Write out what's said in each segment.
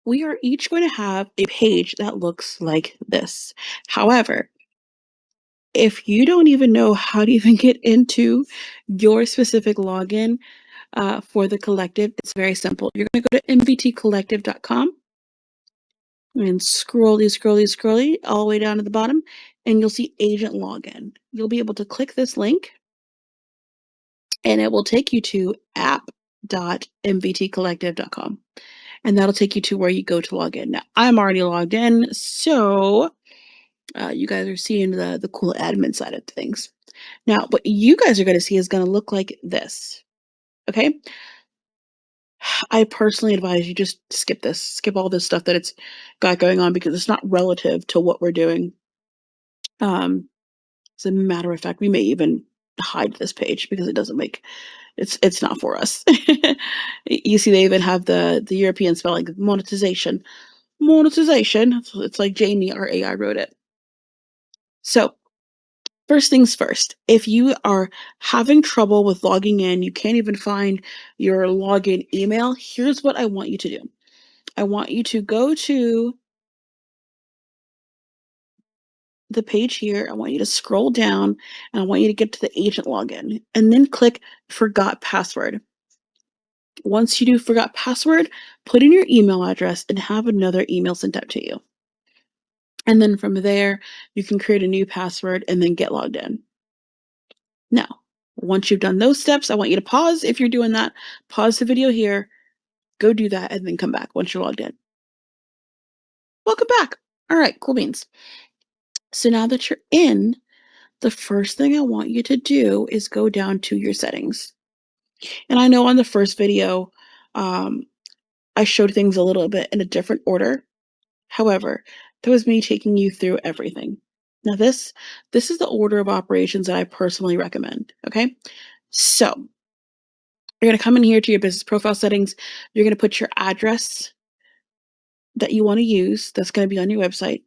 we are each going to have a page that looks like this. However, if you don't even know how to even get into your specific login for the collective, it's very simple. You're going to go to mvtcollective.com and scrolly all the way down to the bottom, and you'll see agent login. You'll be able to click this link, and it will take you to app.mvtcollective.com. And that'll take you to where you go to log in. Now, I'm already logged in, so you guys are seeing the cool admin side of things. Now, what you guys are going to see is going to look like this. Okay? I personally advise you just skip this. Skip all this stuff that it's got going on because it's not relative to what we're doing. As a matter of fact, we may even hide this page because it doesn't make it's not for us. You see, they even have the European spelling, monetization. Monetization. It's like Jamie, our AI, wrote it. So, first things first, if you are having trouble with logging in, you can't even find your login email, here's what I want you to do. I want you to go to the page here. I want you to scroll down and I want you to get to the agent login and then click forgot password. Once you do forgot password, put in your email address and have another email sent out to you. And then from there, you can create a new password and then get logged in. Now, once you've done those steps, I want you to pause if you're doing that. Pause the video here, go do that, and then come back once you're logged in. Welcome back. All right, cool beans. So now that you're in, the first thing I want you to do is go down to your settings. And I know on the first video, I showed things a little bit in a different order. However, that was me taking you through everything. Now this is the order of operations that I personally recommend, okay? So, you're going to come in here to your business profile settings. You're going to put your address that you want to use. That's going to be on your website.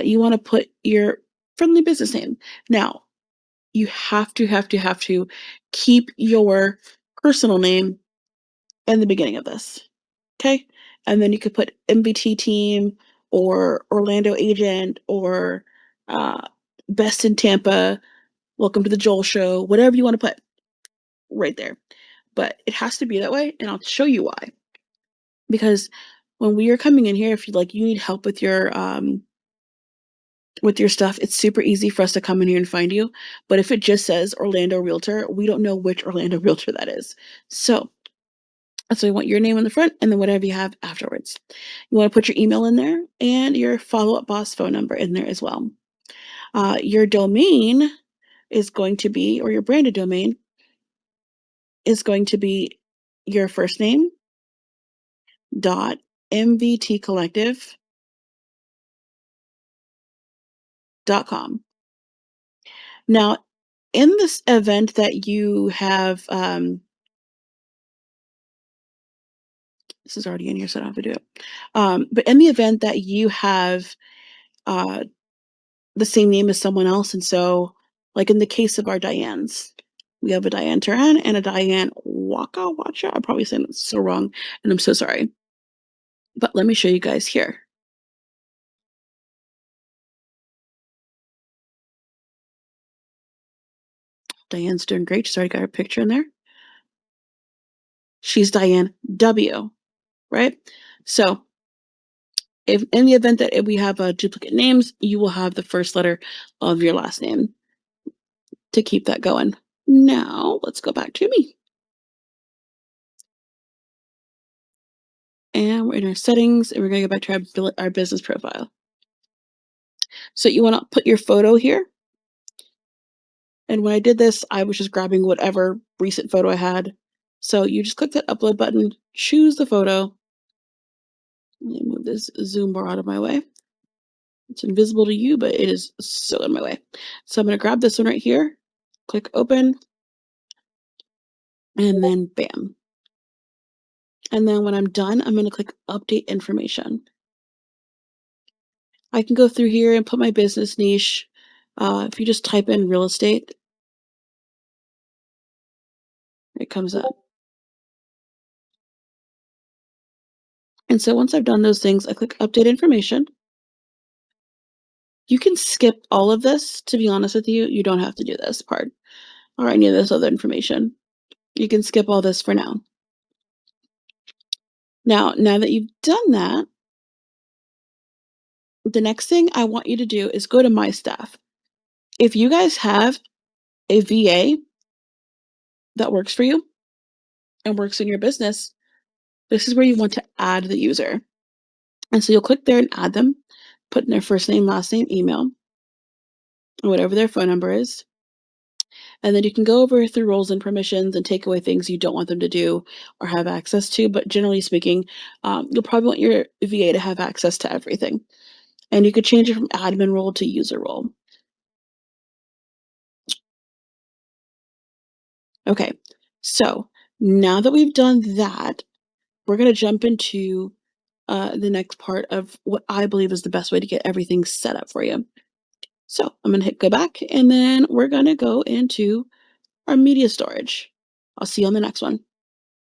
You want to put your friendly business name. Now, you have to keep your personal name in the beginning of this. Okay? And then you could put MVT team or Orlando agent or uh, best in Tampa, welcome to the Joel show, whatever you want to put right there. But it has to be that way, and I'll show you why. Because when we are coming in here, if you need help with your stuff, it's super easy for us to come in here and find you. But if it just says Orlando Realtor, we don't know which Orlando Realtor that is. So you want your name on the front and then whatever you have afterwards. You want to put your email in there and your follow-up boss phone number in there as well. Your domain is going to be, or your branded domain is going to be your first name dot mvtcollective.com. Now, in this event that you have, this is already in here, so I don't have to do it. But in the event that you have uh, the same name as someone else, and so, like in the case of our Dianes, we have a Diane Turan and a Diane Waka Wacha. I'm probably saying it so wrong, and I'm so sorry. But let me show you guys here. Diane's doing great. She's already got her picture in there. She's Diane W, right? So if in the event that we have duplicate names, you will have the first letter of your last name to keep that going. Now, let's go back to me. And we're in our settings, and we're going to go back to our business profile. So you want to put your photo here. And when I did this, I was just grabbing whatever recent photo I had. So you just click that upload button, choose the photo. Let me move this zoom bar out of my way. It's invisible to you, but it is so in my way. So I'm going to grab this one right here, click open, and then bam. And then when I'm done, I'm going to click update information. I can go through here and put my business niche. If you just type in real estate, it comes up. And so once I've done those things, I click update information. You can skip all of this, to be honest with you. You don't have to do this part or any of this other information. You can skip all this for now. Now that you've done that, the next thing I want you to do is go to My Staff. If you guys have a VA that works for you and works in your business, this is where you want to add the user. And so you'll click there and add them, put in their first name, last name, email, or whatever their phone number is. And then you can go over through roles and permissions and take away things you don't want them to do or have access to. But generally speaking, you'll probably want your VA to have access to everything. And you could change it from admin role to user role. Okay, so now that we've done that, we're going to jump into the next part of what I believe is the best way to get everything set up for you. So I'm going to hit go back, and then we're going to go into our media storage. I'll see you on the next one.